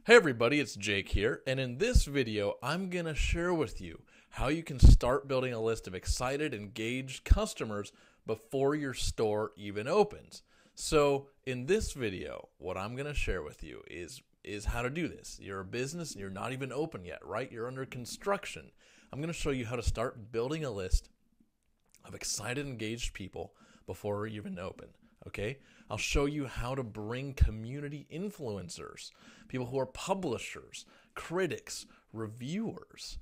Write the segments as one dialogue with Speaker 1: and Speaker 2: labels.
Speaker 1: Hey everybody, it's Jake here, and in this video, I'm going to share with you how you can start building a list of excited, engaged customers before your store even opens. So in this video, what I'm going to share with you is how to do this. You're a business and you're not even open yet, right? You're under construction. I'm going to show you how to start building a list of excited, engaged people before you even open. Okay, I'll show you how to bring community influencers, people who are publishers, critics, reviewers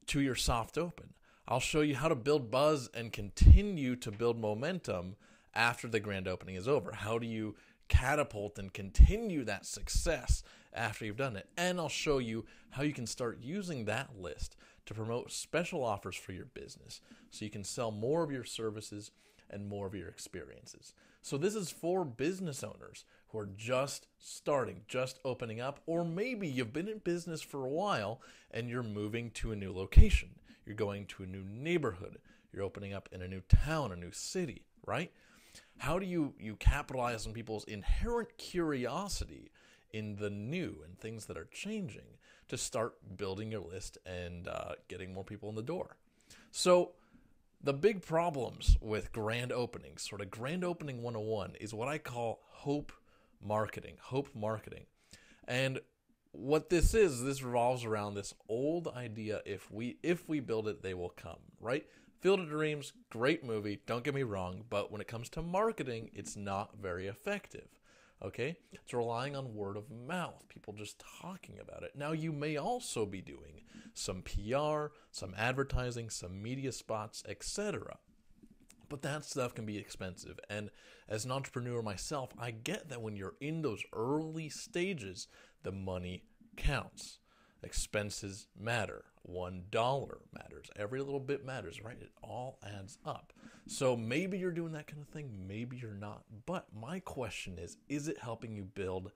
Speaker 1: to your soft open. I'll show you how to build buzz and continue to build momentum after the grand opening is over. How do you catapult and continue that success after you've done it? And I'll show you how you can start using that list to promote special offers for your business so you can sell more of your services and more of your experiences. So this is for business owners who are just starting, just opening up, or maybe you've been in business for a while and you're moving to a new location. You're going to a new neighborhood. You're opening up in a new town, a new city, right? How do you capitalize on people's inherent curiosity in the new and things that are changing to start building your list and getting more people in the door? So the big problems with grand openings, sort of grand opening 101, is what I call hope marketing. And what this is, this revolves around this old idea, if we build it, they will come, right? Field of Dreams, great movie, don't get me wrong, but when it comes to marketing, it's not very effective. Okay? It's relying on word of mouth, people just talking about it. Now, you may also be doing some PR, some advertising, some media spots, etc. But that stuff can be expensive. And as an entrepreneur myself, I get that when you're in those early stages, the money counts. Expenses matter. $1 matters. Every little bit matters, right? It all adds up. So maybe you're doing that kind of thing. Maybe you're not. But my question is it helping you build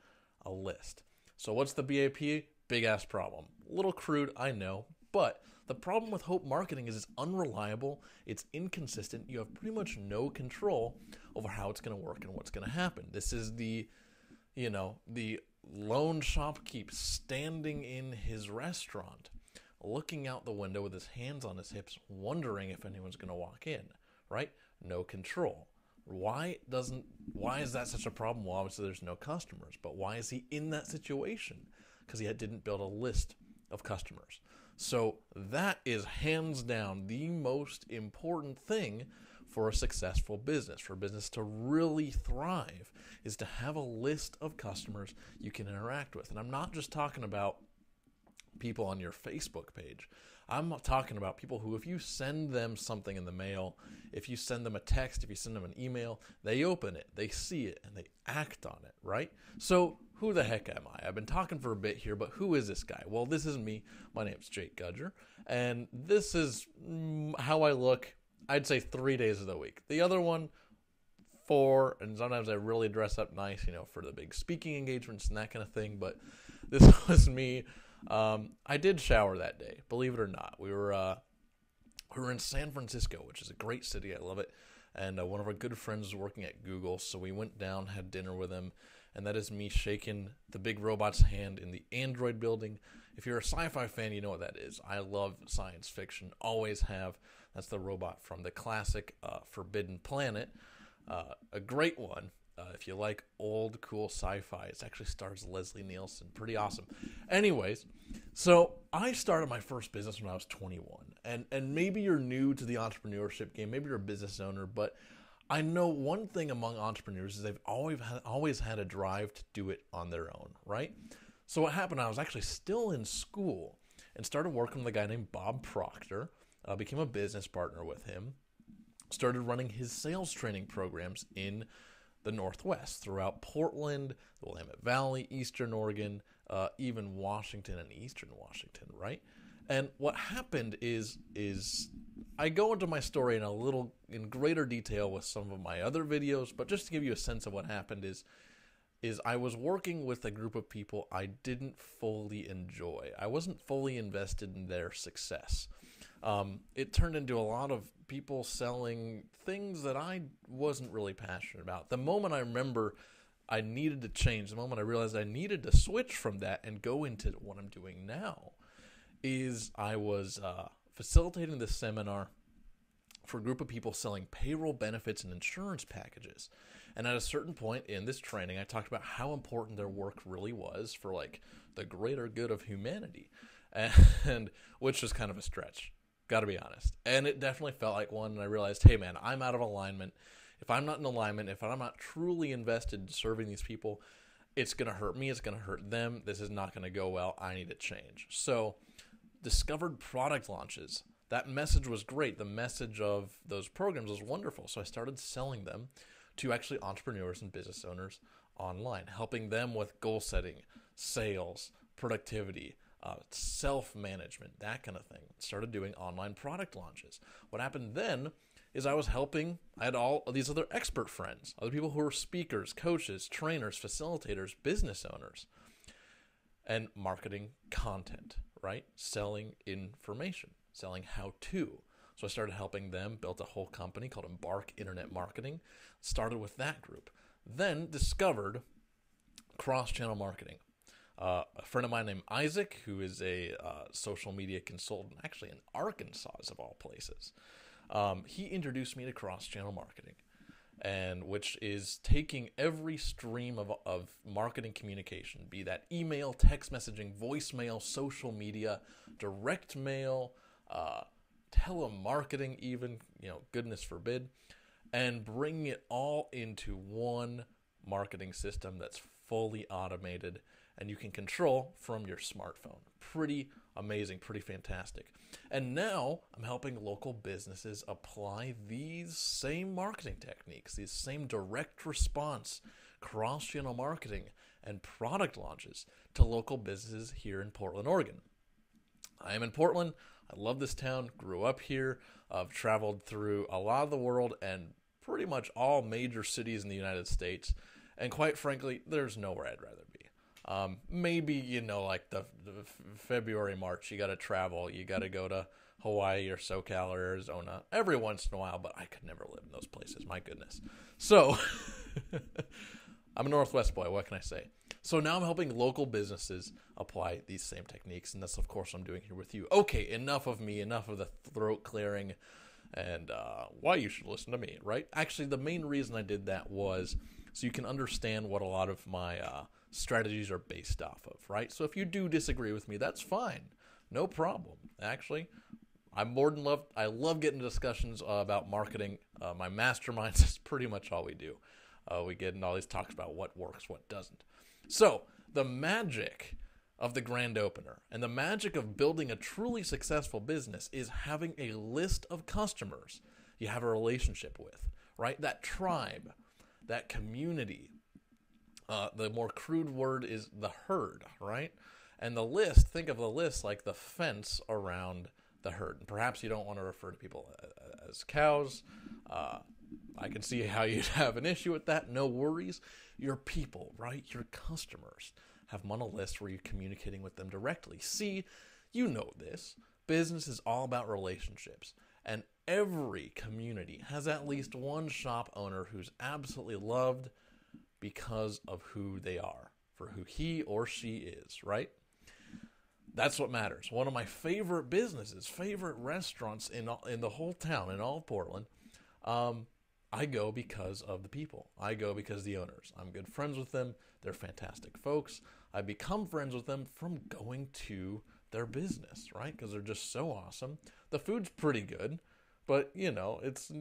Speaker 1: a list? So what's the BAP? Big ass problem. A little crude, I know. But the problem with hope marketing is it's unreliable. It's inconsistent. You have pretty much no control over how it's going to work and what's going to happen. This is the lone shopkeep standing in his restaurant, looking out the window with his hands on his hips, wondering if anyone's going to walk in, right? No control. Why is that such a problem? Well, obviously there's no customers, but why is he in that situation? Because he didn't build a list of customers. So that is hands down the most important thing for a successful business, for a business to really thrive, is to have a list of customers you can interact with. And I'm not just talking about people on your Facebook page. I'm talking about people who, if you send them something in the mail, if you send them a text, if you send them an email, they open it, they see it, and they act on it, right? So who the heck am I? I've been talking for a bit here, but who is this guy? Well, this is me. My name's Jake Gudger, and this is how I look, I'd say 3 days of the week. The other one, 4, and sometimes I really dress up nice, for the big speaking engagements and that kind of thing, but this was me. I did shower that day, believe it or not. We were in San Francisco, which is a great city. I love it. And one of our good friends was working at Google, so we went down, had dinner with him, and that is me shaking the big robot's hand in the Android building. If you're a sci-fi fan, you know what that is. I love science fiction, always have. That's the robot from the classic Forbidden Planet, a great one. If you like old, cool sci-fi, it actually stars Leslie Nielsen. Pretty awesome. Anyways, so I started my first business when I was 21. And maybe you're new to the entrepreneurship game. Maybe you're a business owner. But I know one thing among entrepreneurs is they've always had a drive to do it on their own, right? So what happened, I was actually still in school and started working with a guy named Bob Proctor. Became a business partner with him. Started running his sales training programs in the Northwest, throughout Portland, the Willamette Valley, Eastern Oregon, even Washington and Eastern Washington, right? And what happened is I go into my story in greater detail with some of my other videos, but just to give you a sense of what happened is I was working with a group of people I didn't fully enjoy. I wasn't fully invested in their success. It turned into a lot of people selling things that I wasn't really passionate about. The moment I remember I needed to change, the moment I realized I needed to switch from that and go into what I'm doing now, is I was facilitating this seminar for a group of people selling payroll benefits and insurance packages. And at a certain point in this training, I talked about how important their work really was for like the greater good of humanity, and which was kind of a stretch, got to be honest. And it definitely felt like one, and I realized, hey man, I'm out of alignment. If I'm not in alignment, if I'm not truly invested in serving these people, it's going to hurt me, it's going to hurt them, this is not going to go well, I need to change. So, discovered product launches. That message was great. The message of those programs was wonderful. So I started selling them to actually entrepreneurs and business owners online, helping them with goal setting, sales, productivity, self-management, that kind of thing. Started doing online product launches. What happened then is I had all of these other expert friends, other people who were speakers, coaches, trainers, facilitators, business owners, and marketing content, right? Selling information, selling how-to. So I started helping them, built a whole company called Embark Internet Marketing, started with that group. Then discovered cross-channel marketing. A friend of mine named Isaac, who is a social media consultant, actually in Arkansas of all places, he introduced me to cross-channel marketing, and which is taking every stream of marketing communication, be that email, text messaging, voicemail, social media, direct mail, telemarketing even, goodness forbid, and bringing it all into one marketing system that's fully automated and you can control from your smartphone. Pretty amazing, pretty fantastic. And now I'm helping local businesses apply these same marketing techniques, these same direct response, cross-channel marketing, and product launches to local businesses here in Portland, Oregon. I am in Portland. I love this town, grew up here. I've traveled through a lot of the world and pretty much all major cities in the United States. And quite frankly, there's nowhere I'd rather be. Maybe, like the February, March, you got to travel. You got to go to Hawaii or SoCal or Arizona every once in a while, but I could never live in those places. My goodness. So I'm a Northwest boy. What can I say? So now I'm helping local businesses apply these same techniques, and that's, of course, what I'm doing here with you. Okay, enough of me, enough of the throat clearing and why you should listen to me, right? Actually, the main reason I did that was so you can understand what a lot of my strategies are based off of, right? So if you do disagree with me, that's fine. No problem. Actually, I love getting discussions about marketing. My masterminds is pretty much all we do. We get in all these talks about what works, what doesn't. So the magic of the grand opener and the magic of building a truly successful business is having a list of customers you have a relationship with, right? That tribe, that community. The more crude word is the herd, right? And the list, think of the list like the fence around the herd. And perhaps you don't want to refer to people as cows. I can see how you'd have an issue with that. No worries. Your people, right? Your customers. Have them on a list where you're communicating with them directly. See, you know this. Business is all about relationships. And every community has at least one shop owner who's absolutely loved because of who they are, for who he or she is, right? That's what matters. One of my favorite businesses, favorite restaurants in the whole town, in all of Portland, I go because of the people. I go because of the owners. I'm good friends with them. They're fantastic folks. I become friends with them from going to their business, right? Because they're just so awesome. The food's pretty good, but, it's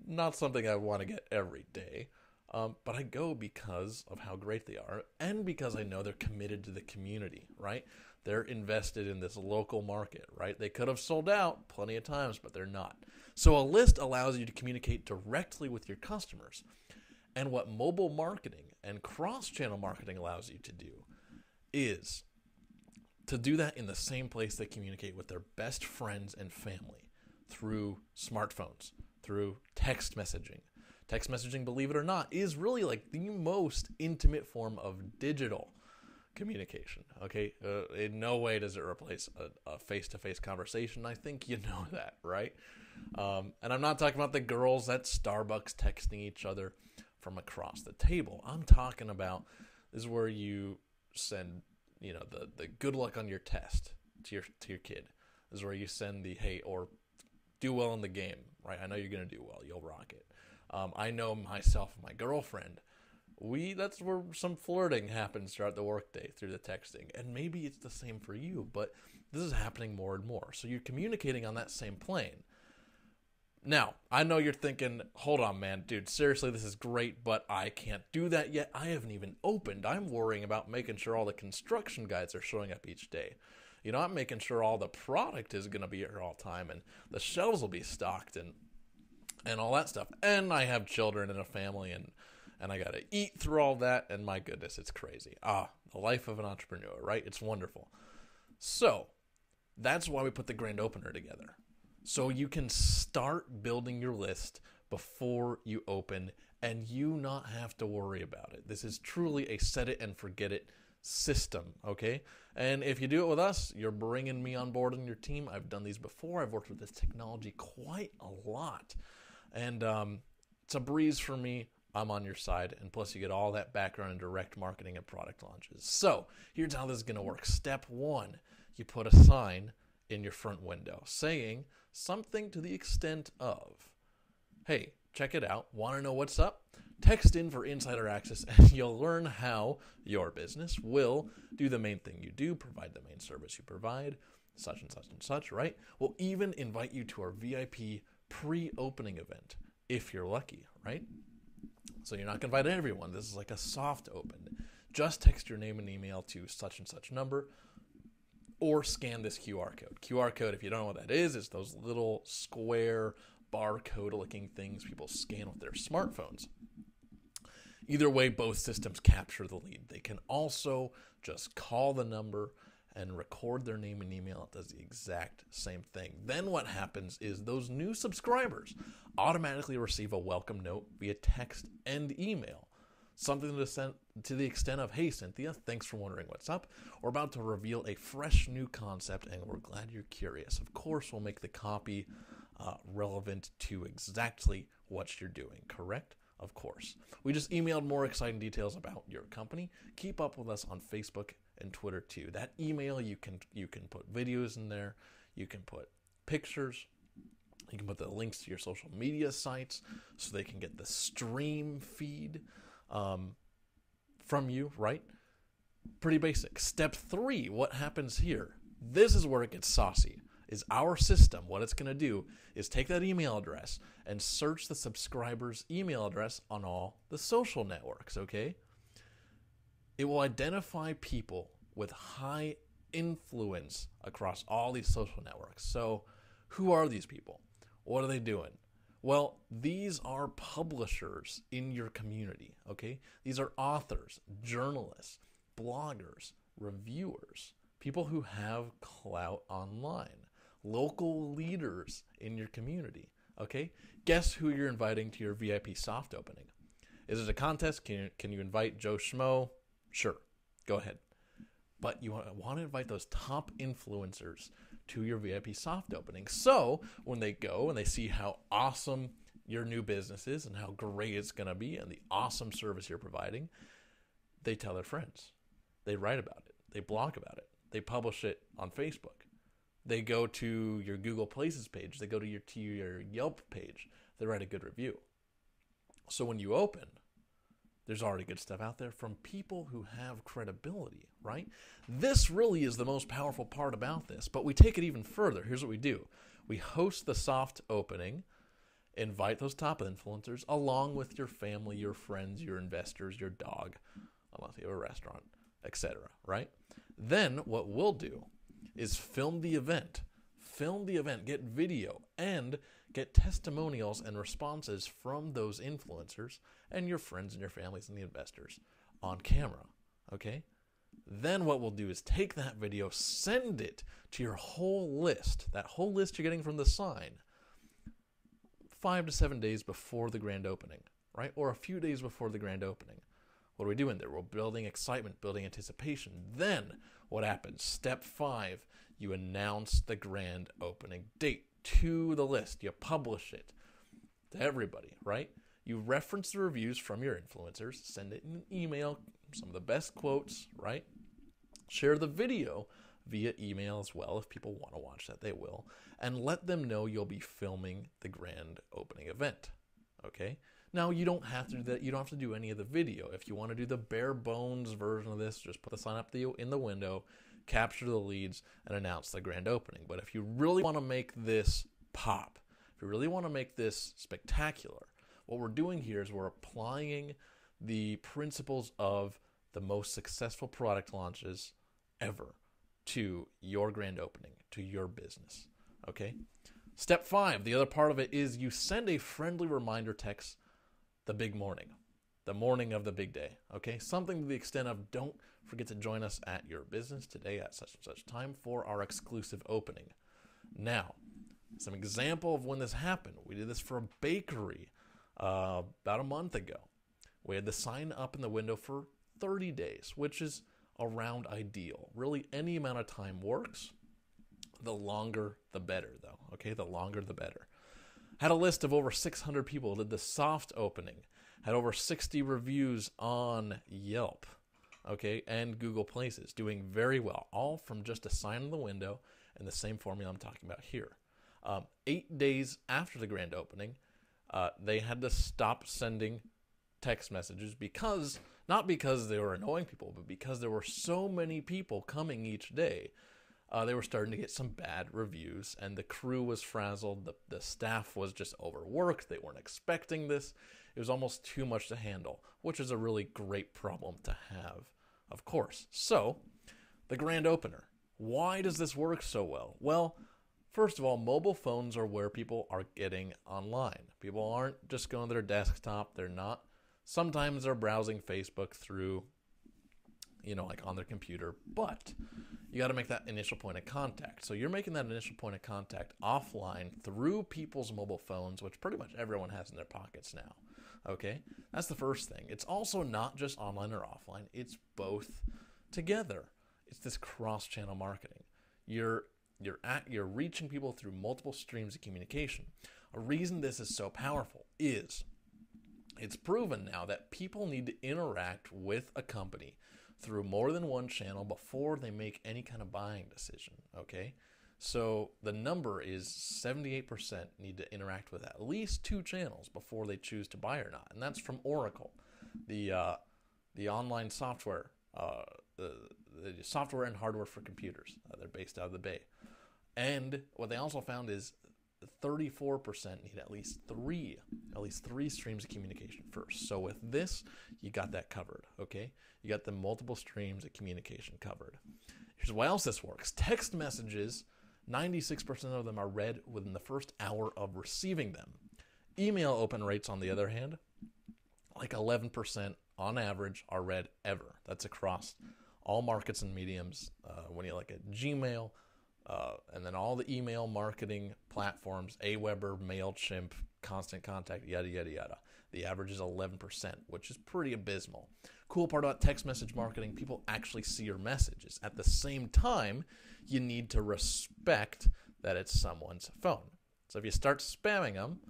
Speaker 1: not something I want to get every day. But I go because of how great they are and because I know they're committed to the community, right? They're invested in this local market, right? They could have sold out plenty of times, but they're not. So a list allows you to communicate directly with your customers. And what mobile marketing and cross-channel marketing allows you to do is to do that in the same place they communicate with their best friends and family through smartphones, through text messaging. Text messaging, believe it or not, is really like the most intimate form of digital communication, okay? In no way does it replace a face-to-face conversation. I think you know that, right? And I'm not talking about the girls at Starbucks texting each other. from across the table. I'm talking about this is where you send, the good luck on your test to your kid. This is where you send the, hey, or do well in the game, right? I know you're going to do well. You'll rock it. I know myself and my girlfriend, that's where some flirting happens throughout the workday through the texting. And maybe it's the same for you, but this is happening more and more. So you're communicating on that same plane. Now, I know you're thinking, hold on, man, dude, seriously, this is great, but I can't do that yet. I haven't even opened. I'm worrying about making sure all the construction guides are showing up each day. I'm making sure all the product is going to be here all the time and the shelves will be stocked and all that stuff. And I have children and a family and I got to eat through all that. And my goodness, it's crazy. The life of an entrepreneur, right? It's wonderful. So that's why we put the grand opener together. So you can start building your list before you open and you not have to worry about it. This is truly a set it and forget it system, okay? And if you do it with us, you're bringing me on board in your team. I've done these before. I've worked with this technology quite a lot. And it's a breeze for me. I'm on your side. And plus you get all that background in direct marketing and product launches. So here's how this is going to work. Step 1, you put a sign in your front window saying something to the extent of, hey, check it out. Want to know what's up? Text in for insider access and you'll learn how your business will do the main thing you do, provide the main service you provide, such and such and such, right? We'll even invite you to our VIP pre-opening event if you're lucky, right? So you're not going to invite everyone. This is like a soft open. Just text your name and email to such and such number or scan this QR code. QR code, if you don't know what that is those little square barcode looking things people scan with their smartphones. Either way, both systems capture the lead. They can also just call the number and record their name and email. It does the exact same thing. Then what happens is those new subscribers automatically receive a welcome note via text and email. Something to the extent of, hey, Cynthia, thanks for wondering what's up. We're about to reveal a fresh new concept, and we're glad you're curious. Of course, we'll make the copy relevant to exactly what you're doing, correct? Of course. We just emailed more exciting details about your company. Keep up with us on Facebook and Twitter too. That email, you can put videos in there. You can put pictures. You can put the links to your social media sites so they can get the stream feed from you, right? Pretty basic. Step 3, what happens here? This is where it gets saucy. Is our system, what it's going to do is take that email address and search the subscriber's email address on all the social networks, okay? It will identify people with high influence across all these social networks. So who are these people? What are they doing? Well, these are publishers in your community, okay? These are authors, journalists, bloggers, reviewers, people who have clout online, local leaders in your community, okay? Guess who you're inviting to your VIP soft opening? Is it a contest? Can you invite Joe Schmo? Sure, go ahead. But you want to invite those top influencers to your VIP soft opening. So when they go and they see how awesome your new business is and how great it's going to be and the awesome service you're providing, they tell their friends. They write about it. They blog about it. They publish it on Facebook. They go to your Google Places page. They go to your Yelp page. They write a good review. So when you open, there's already good stuff out there from people who have credibility, right? This really is the most powerful part about this, but we take it even further. Here's what we do. We host the soft opening, invite those top influencers along with your family, your friends, your investors, your dog, unless you have a restaurant, etc., right? Then what we'll do is film the event, get video, and get testimonials and responses from those influencers and your friends and your families and the investors on camera, okay? Then what we'll do is take that video, send it to your whole list, that whole list you're getting from the sign, 5 to 7 days before the grand opening, right? Or a few days before the grand opening. What are we doing there? We're building excitement, building anticipation. Then what happens? Step 5, you announce the grand opening date to the list. You publish it to everybody, right? You reference the reviews from your influencers, send it in an email, some of the best quotes, right? Share the video via email as well. If people want to watch that, they will. And let them know you'll be filming the grand opening event, okay? Now, you don't have to do that. You don't have to do any of the video. If you want to do the bare bones version of this, just put the sign up in the window, capture the leads, and announce the grand opening. But if you really want to make this pop, if you really want to make this spectacular, what we're doing here is we're applying the principles of the most successful product launches ever to your grand opening, to your business, okay? Step 5, the other part of it is you send a friendly reminder text the big morning, the morning of the big day, okay? Something to the extent of, don't forget to join us at your business today at such and such time for our exclusive opening. Now, some example of when this happened. We did this for a bakery about a month ago. We had the sign up in the window for 30 days, which is around ideal. Really, any amount of time works. The longer, the better, though, okay? The longer, the better. Had a list of over 600 people, did the soft opening, had over 60 reviews on Yelp, okay, and Google Places, doing very well, all from just a sign in the window and the same formula I'm talking about here. 8 days after the grand opening, they had to stop sending text messages not because they were annoying people, but because there were so many people coming each day. They were starting to get some bad reviews, and the crew was frazzled. The staff was just overworked. They weren't expecting this. It was almost too much to handle, which is a really great problem to have, of course. So, the grand opener. Why does this work so well? Well, first of all, mobile phones are where people are getting online. People aren't just going to their desktop. They're not. Sometimes they're browsing Facebook through, like on their computer, but you got to make that initial point of contact. So you're making that initial point of contact offline through people's mobile phones, which pretty much everyone has in their pockets now. Okay? That's the first thing. It's also not just online or offline. It's both together. It's this cross-channel marketing. You're reaching people through multiple streams of communication. A reason this is so powerful is it's proven now that people need to interact with a company through more than one channel before they make any kind of buying decision, okay? So the number is 78% need to interact with at least 2 channels before they choose to buy or not. And that's from Oracle, the online software, the software and hardware for computers. They're based out of the Bay. And what they also found is 34% need at least three streams of communication first. So with this, you got that covered, okay? You got the multiple streams of communication covered. Here's why else this works. Text messages, 96% of them are read within the first hour of receiving them. Email open rates, on the other hand, like 11% on average are read ever. That's across all markets and mediums. When you look at Gmail, and then all the email marketing platforms, Aweber, MailChimp, Constant Contact, yada, yada, yada. The average is 11%, which is pretty abysmal. Cool part about text message marketing, people actually see your messages. At the same time, you need to respect that it's someone's phone. So if you start spamming them,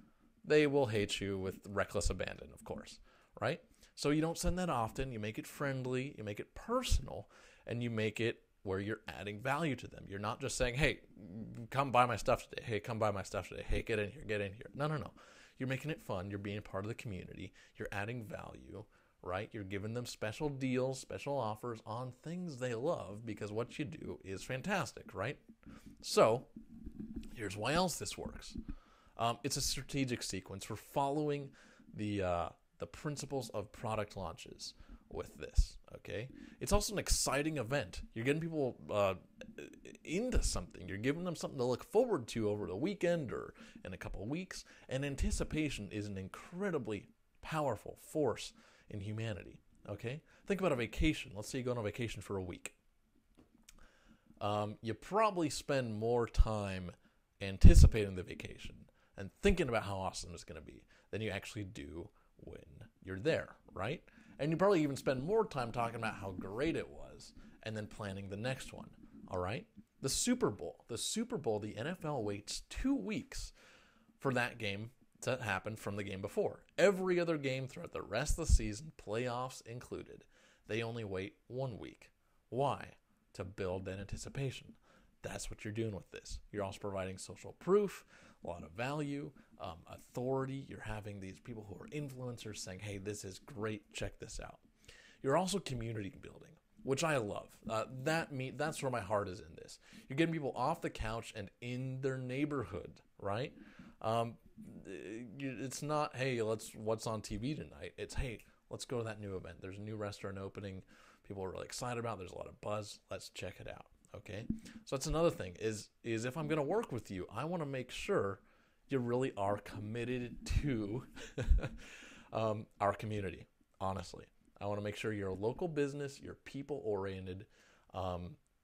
Speaker 1: they will hate you with reckless abandon, of course, right? So you don't send that often. You make it friendly, you make it personal, and you make it where you're adding value to them. You're not just saying, hey, come buy my stuff today. Hey, come buy my stuff today. Hey, get in here, get in here. No. You're making it fun. You're being a part of the community. You're adding value, right? You're giving them special deals, special offers on things they love because what you do is fantastic, right? So here's why else this works. It's a strategic sequence. We're following the principles of product launches with this, okay? It's also an exciting event. You're getting people into something. You're giving them something to look forward to over the weekend or in a couple of weeks. And anticipation is an incredibly powerful force in humanity, okay? Think about a vacation. Let's say you go on a vacation for a week. You probably spend more time anticipating the vacation and thinking about how awesome it's going to be than you actually do when you're there, right? And you probably even spend more time talking about how great it was and then planning the next one, all right? The Super Bowl, the NFL waits 2 weeks for that game that happened from the game before. Every other game throughout the rest of the season, playoffs included, they only wait 1 week. Why? To build that anticipation. That's what you're doing with this. You're also providing social proof, a lot of value, authority. You're having these people who are influencers saying, hey, this is great, check this out. You're also community building, which I love. That's where my heart is in this. You're getting people off the couch and in their neighborhood, right? It's not, hey, what's on TV tonight? It's, hey, let's go to that new event. There's a new restaurant opening. People are really excited about. There's a lot of buzz. Let's check it out. Okay. So that's another thing is if I'm going to work with you, I want to make sure you really are committed to our community. Honestly, I want to make sure you're a local business. You're people oriented.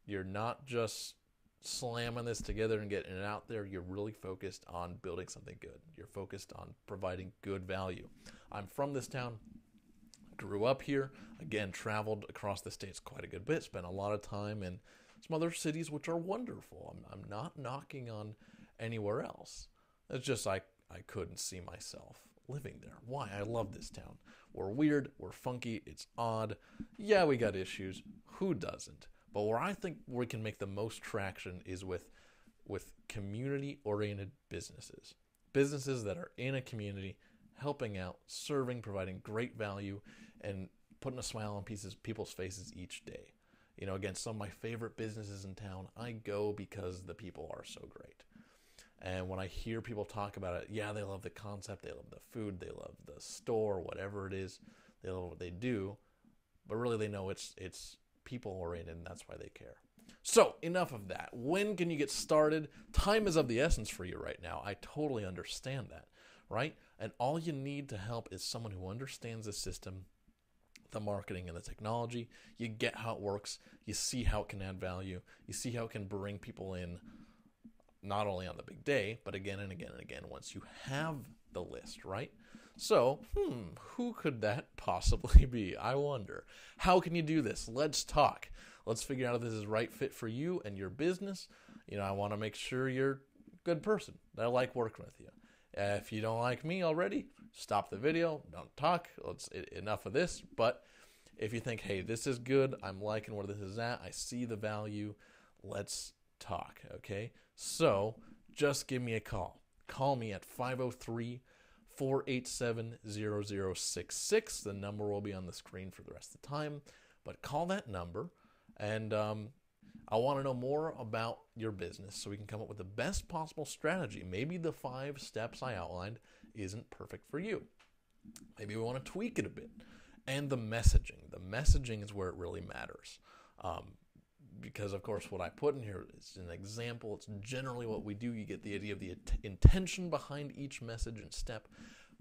Speaker 1: You're not just slamming this together and getting it out there. You're really focused on building something good. You're focused on providing good value. I'm from this town. Grew up here, again, traveled across the states quite a good bit, spent a lot of time in some other cities which are wonderful. I'm not knocking on anywhere else. It's just I couldn't see myself living there. Why? I love this town. We're weird, we're funky, it's odd. Yeah, we got issues. Who doesn't? But where I think we can make the most traction is with community-oriented businesses. Businesses that are in a community, helping out, serving, providing great value, and putting a smile on people's faces each day. You know, again, some of my favorite businesses in town, I go because the people are so great. And when I hear people talk about it, yeah, they love the concept, they love the food, they love the store, whatever it is, they love what they do, but really they know it's people-oriented, and that's why they care. So, enough of that. When can you get started? Time is of the essence for you right now. I totally understand that, right? And all you need to help is someone who understands the system, the marketing and the technology. You get how it works. You see how it can add value. You see how it can bring people in, not only on the big day, but again and again and again once you have the list, right? So, who could that possibly be? I wonder. How can you do this? Let's talk. Let's figure out if this is the right fit for you and your business. You know, I want to make sure you're a good person, that I like working with you. If you don't like me already, stop the video. Don't talk. Enough of this. But if you think, hey, this is good, I'm liking where this is at, I see the value, let's talk, okay? So just give me a call. Call me at 503-487-0066. The number will be on the screen for the rest of the time. But call that number, and I want to know more about your business so we can come up with the best possible strategy. Maybe the 5 steps I outlined isn't perfect for you. Maybe we want to tweak it a bit. And the messaging. The messaging is where it really matters. Because, of course, what I put in here is an example. It's generally what we do. You get the idea of the intention behind each message and step,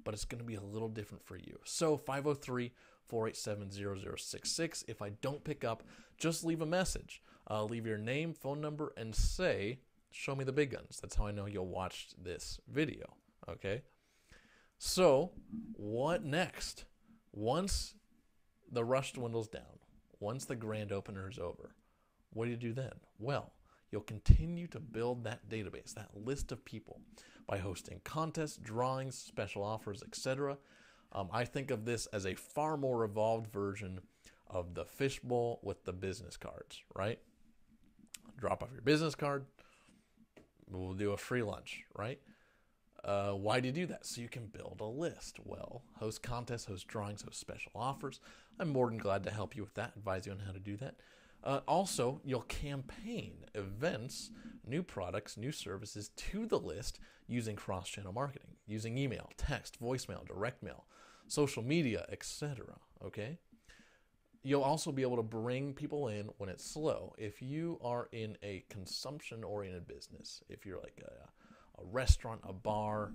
Speaker 1: but it's going to be a little different for you. So 503-487-0066. If I don't pick up, just leave a message. Leave your name, phone number, and say, show me the big guns. That's how I know you'll watch this video, okay? So what next? Once the rush dwindles down, once the grand opener is over, what do you do then? Well, you'll continue to build that database, that list of people, by hosting contests, drawings, special offers, etc. I think of this as a far more evolved version of the fishbowl with the business cards, right? Drop off your business card, we'll do a free lunch, right? Why do you do that? So you can build a list. Well, host contests, host drawings, host special offers. I'm more than glad to help you with that, advise you on how to do that. Also, you'll campaign events, new products, new services to the list using cross-channel marketing, using email, text, voicemail, direct mail, social media, etc. Okay? You'll also be able to bring people in when it's slow. If you are in a consumption-oriented business, if you're like a restaurant, a bar,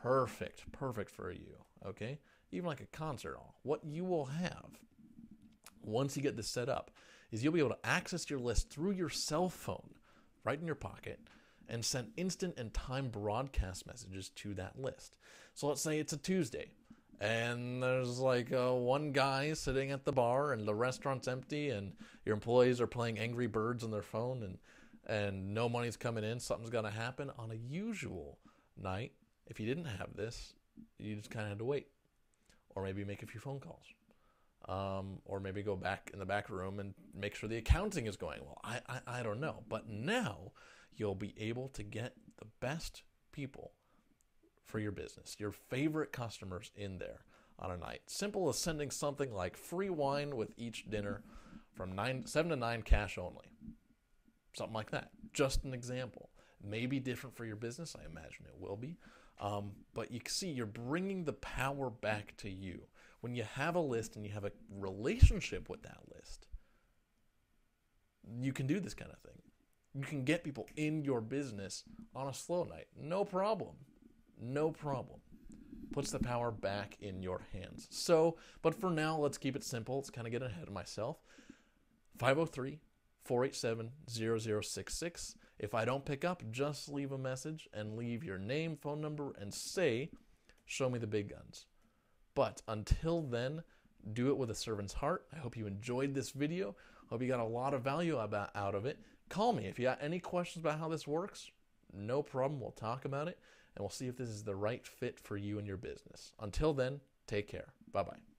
Speaker 1: perfect for you, okay? Even like a concert hall. What you will have, once you get this set up, is you'll be able to access your list through your cell phone, right in your pocket, and send instant and time broadcast messages to that list. So let's say it's a Tuesday, and there's like one guy sitting at the bar, and the restaurant's empty, and your employees are playing Angry Birds on their phone, and no money's coming in, something's going to happen. On a usual night, If you didn't have this, you just kind of had to wait, or maybe make a few phone calls, or maybe go back in the back room and make sure the accounting is going well. I don't know. But now you'll be able to get the best people for your business, your favorite customers in there on a night. Simple as sending something like free wine with each dinner from 7 to 9 cash only. Something like that. Just an example. Maybe different for your business. I imagine it will be. But you see, you're bringing the power back to you. When you have a list and you have a relationship with that list, you can do this kind of thing. You can get people in your business on a slow night. No problem. No problem. Puts the power back in your hands. So, but for now, let's keep it simple. Let's kind of get ahead of myself. 503-487-0066. If I don't pick up, just leave a message and leave your name, phone number, and say, show me the big guns. But until then, do it with a servant's heart. I hope you enjoyed this video. Hope you got a lot of value out of it. Call me if you got any questions about how this works. No problem. We'll talk about it, and we'll see if this is the right fit for you and your business. Until then, take care. Bye-bye.